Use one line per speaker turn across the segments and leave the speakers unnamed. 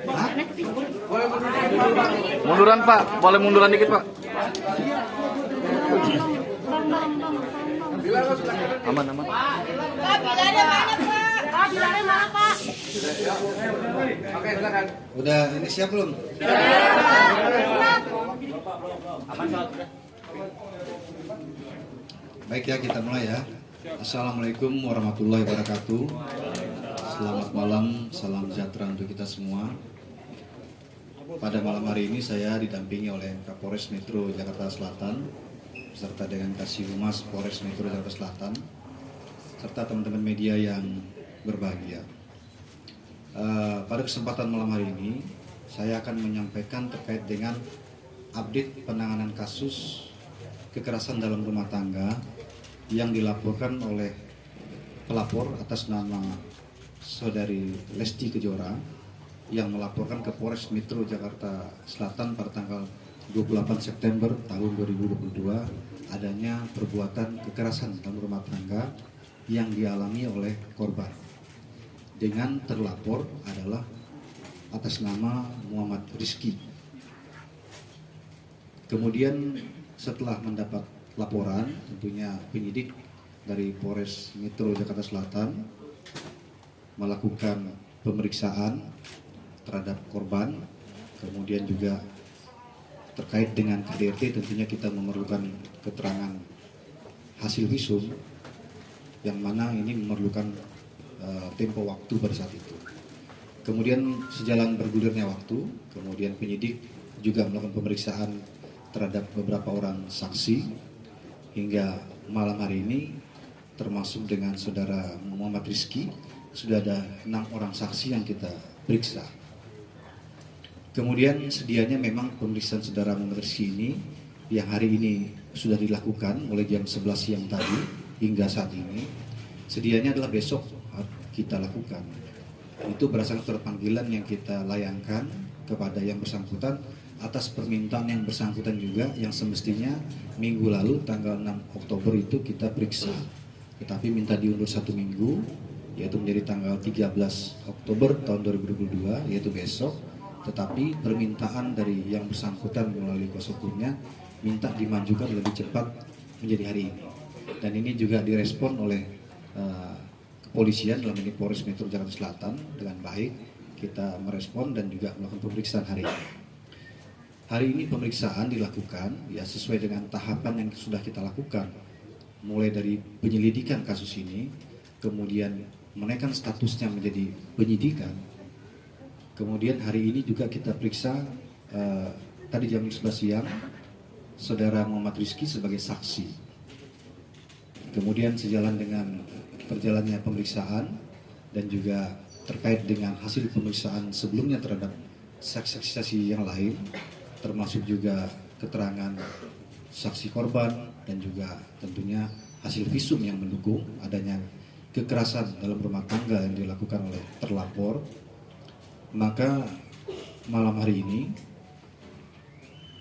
Hah?
Munduran Pak, boleh munduran dikit Pak. Aman aman.
Pak, bilangnya mana Pak? Pak, bilangnya mana Pak?
Oke, silakan. Udah ini siap belum? Baik ya, kita mulai ya. Assalamualaikum warahmatullahi wabarakatuh. Selamat malam, salam sejahtera untuk kita semua. Pada malam hari ini saya didampingi oleh Kapolres Metro Jakarta Selatan beserta dengan Kasih Humas Polres Metro Jakarta Selatan serta teman-teman media yang berbahagia. Pada kesempatan malam hari ini saya akan menyampaikan terkait dengan update penanganan kasus kekerasan dalam rumah tangga yang dilaporkan oleh pelapor atas nama Saudari Lesti Kejora yang melaporkan ke Polres Metro Jakarta Selatan pada tanggal 28 September tahun 2022 adanya perbuatan kekerasan dalam rumah tangga yang dialami oleh korban dengan terlapor adalah atas nama Muhammad Rizky. Kemudian setelah mendapat laporan, tentunya penyidik dari Polres Metro Jakarta Selatan melakukan pemeriksaan terhadap korban, kemudian juga terkait dengan KDRT tentunya kita memerlukan keterangan hasil visum yang mana ini memerlukan tempo waktu pada saat itu. Kemudian sejalan bergulirnya waktu, kemudian penyidik juga melakukan pemeriksaan terhadap beberapa orang saksi hingga malam hari ini termasuk dengan saudara Muhammad Rizky sudah ada 6 orang saksi yang kita periksa. Kemudian sedianya memang pemeriksaan saudara Muhammad Rizky ini yang hari ini sudah dilakukan mulai jam 11 siang tadi hingga saat ini. Sedianya adalah besok kita lakukan. Itu berdasarkan surat panggilan yang kita layangkan kepada yang bersangkutan atas permintaan yang bersangkutan juga yang semestinya minggu lalu tanggal 6 Oktober itu kita periksa. Tetapi minta diundur 1 minggu yaitu menjadi tanggal 13 Oktober tahun 2022 yaitu besok. Tetapi permintaan dari yang bersangkutan melalui kuasa hukumnya minta dimajukan lebih cepat menjadi hari ini. Dan ini juga direspon oleh kepolisian dalam ini Polres Metro Jakarta Selatan dengan baik. Kita merespon dan juga melakukan pemeriksaan hari ini. Hari ini pemeriksaan dilakukan ya sesuai dengan tahapan yang sudah kita lakukan. Mulai dari penyelidikan kasus ini, kemudian menaikkan statusnya menjadi penyidikan. Kemudian hari ini juga kita periksa tadi jam 11 siang saudara Muhammad Rizky sebagai saksi. Kemudian sejalan dengan berjalannya pemeriksaan dan juga terkait dengan hasil pemeriksaan sebelumnya terhadap saksi-saksi yang lain, termasuk juga keterangan saksi korban dan juga tentunya hasil visum yang mendukung adanya kekerasan dalam rumah tangga yang dilakukan oleh terlapor. Maka malam hari ini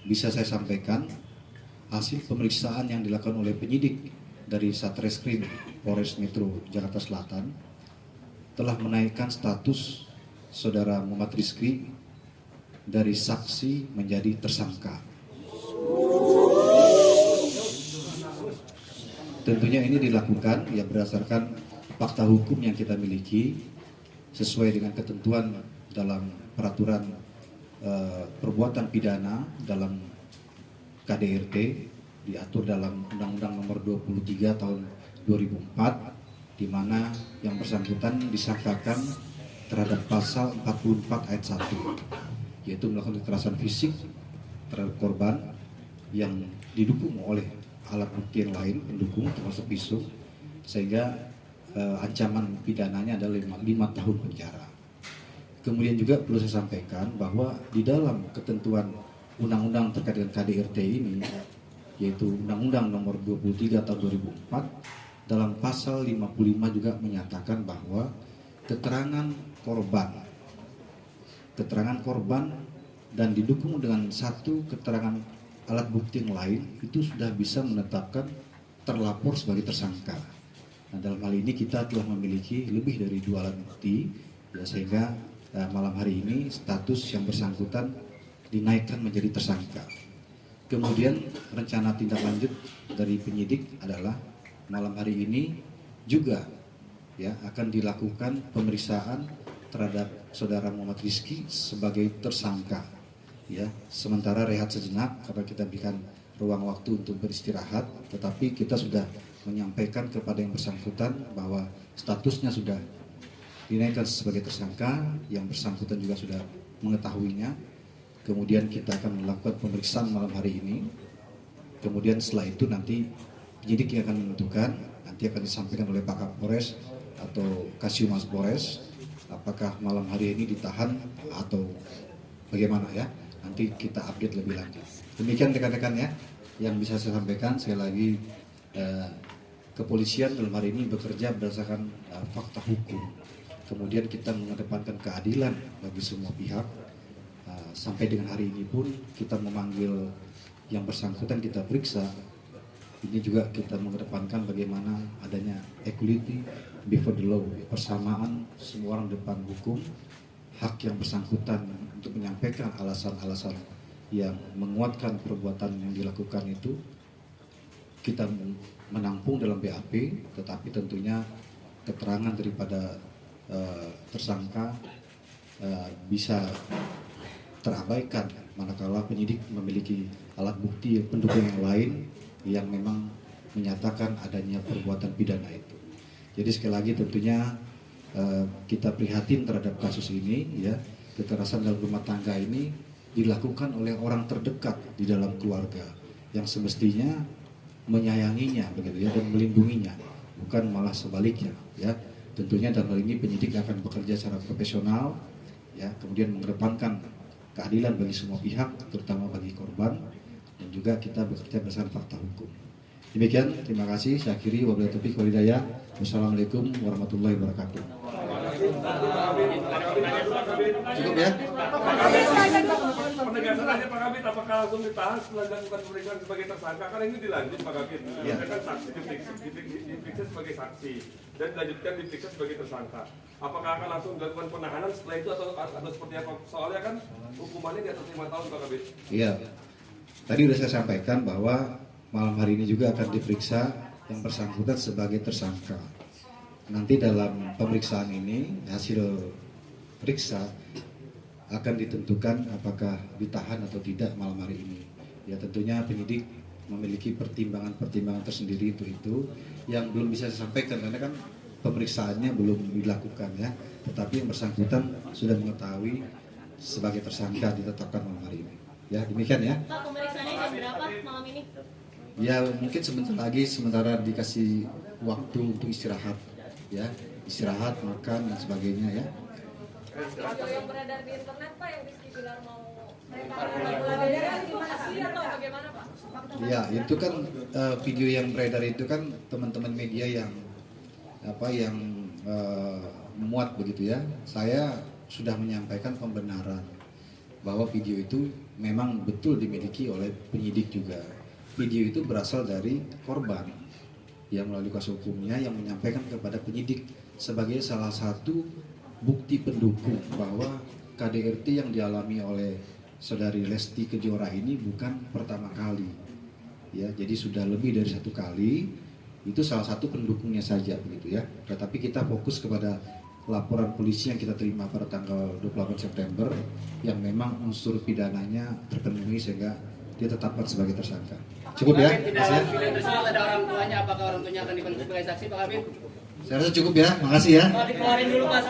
bisa saya sampaikan hasil pemeriksaan yang dilakukan oleh penyidik dari Satreskrim Polres Metro Jakarta Selatan telah menaikkan status saudara Muhammad Rizky dari saksi menjadi tersangka. Tentunya ini dilakukan ya berdasarkan fakta hukum yang kita miliki sesuai dengan ketentuan dalam peraturan perbuatan pidana dalam KDRT diatur dalam Undang-Undang Nomor 23 Tahun 2004 di mana yang bersangkutan disangkakan terhadap pasal 44 ayat 1 yaitu melakukan kekerasan fisik terhadap korban yang didukung oleh alat bukti yang lain pendukung termasuk visum sehingga ancaman pidananya adalah 5 tahun penjara. Kemudian juga perlu saya sampaikan bahwa di dalam ketentuan undang-undang terkait dengan KDRT ini yaitu Undang-Undang Nomor 23 Tahun 2004 dalam pasal 55 juga menyatakan bahwa keterangan korban dan didukung dengan satu keterangan alat bukti yang lain itu sudah bisa menetapkan terlapor sebagai tersangka. Nah, dalam hal ini kita telah memiliki lebih dari 2 alat bukti ya, sehingga malam hari ini status yang bersangkutan dinaikkan menjadi tersangka. Kemudian rencana tindak lanjut dari penyidik adalah malam hari ini juga ya akan dilakukan pemeriksaan terhadap saudara Muhammad Rizky sebagai tersangka. Ya, sementara rehat sejenak karena kita berikan ruang waktu untuk beristirahat, tetapi kita sudah menyampaikan kepada yang bersangkutan bahwa statusnya sudah dinaikkan sebagai tersangka, yang bersangkutan juga sudah mengetahuinya. Kemudian kita akan melakukan pemeriksaan malam hari ini. Kemudian setelah itu nanti penyidik yang akan menentukan, nanti akan disampaikan oleh Pak Kapolres atau Kasiumas Polres, apakah malam hari ini ditahan atau bagaimana ya. Nanti kita update lebih lanjut. Demikian rekan-rekan ya yang bisa saya sampaikan. Sekali lagi kepolisian dalam hari ini bekerja berdasarkan fakta hukum. Kemudian kita mengedepankan keadilan bagi semua pihak. Sampai dengan hari ini pun kita memanggil yang bersangkutan, kita periksa. Ini juga kita mengedepankan bagaimana adanya equality before the law, persamaan semua orang depan hukum. Hak yang bersangkutan untuk menyampaikan alasan-alasan yang menguatkan perbuatan yang dilakukan itu kita menampung dalam BAP, tetapi tentunya keterangan daripada tersangka bisa terabaikan manakala penyidik memiliki alat bukti pendukung yang lain yang memang menyatakan adanya perbuatan pidana itu. Jadi sekali lagi tentunya kita prihatin terhadap kasus ini ya. Kekerasan dalam rumah tangga ini dilakukan oleh orang terdekat di dalam keluarga yang semestinya menyayanginya begitu ya dan melindunginya, bukan malah sebaliknya ya. Tentunya dalam hal ini penyidik akan bekerja secara profesional ya, kemudian mengedepankan keadilan bagi semua pihak, terutama bagi korban, dan juga kita bekerja berdasarkan fakta hukum. Demikian, terima kasih. Saya akhiri, wabillahi taufiq wal hidayah. Wassalamualaikum warahmatullahi wabarakatuh. Cukup ya?
Penegasannya Pak Kabit, apakah langsung ditahan setelah dilakukan pemeriksaan sebagai tersangka? Karena ini dilanjut Pak Kabit, kan saksi diperiksa sebagai saksi dan dilanjutkan diperiksa sebagai tersangka. Apakah akan langsung dilakukan penahanan setelah itu atau seperti apa? Soalnya kan hukumannya di atas 5 tahun Pak Kabit.
Iya. Tadi sudah saya sampaikan bahwa malam hari ini juga akan diperiksa yang bersangkutan sebagai tersangka. Nanti dalam pemeriksaan ini hasil periksa akan ditentukan apakah ditahan atau tidak malam hari ini. Ya tentunya penyidik memiliki pertimbangan tersendiri untuk itu yang belum bisa saya sampaikan karena kan pemeriksaannya belum dilakukan ya. Tetapi yang bersangkutan sudah mengetahui sebagai tersangka ditetapkan malam hari ini. Ya demikian ya.
Pak, pemeriksaannya jam berapa malam ini?
Ya mungkin sebentar lagi, sementara dikasih waktu untuk istirahat ya, istirahat, makan dan sebagainya ya.
Video yang beredar di internet Pak yang Rizky bilang mau beredar itu asli atau bagaimana Pak?
Ya itu kan video yang beredar itu kan teman-teman media yang memuat begitu ya. Saya sudah menyampaikan pembenaran bahwa video itu memang betul dimiliki oleh penyidik juga. Video itu berasal dari korban yang melalui kuasa hukumnya yang menyampaikan kepada penyidik sebagai salah satu bukti pendukung bahwa KDRT yang dialami oleh saudari Lesti Kejora ini bukan pertama kali. Ya, jadi sudah lebih dari 1 kali. Itu salah satu pendukungnya saja begitu ya. Tetapi kita fokus kepada laporan polisi yang kita terima pada tanggal 28 September yang memang unsur pidananya terpenuhi sehingga ditetapkan sebagai tersangka. Cukup ya?
Tidak tersebut ada orang tuanya, apakah orang tuanya akan dipanggil sebagai saksi Pak Kabit?
Saya rasa cukup ya, makasih ya.
Dikeluarin dulu Pak.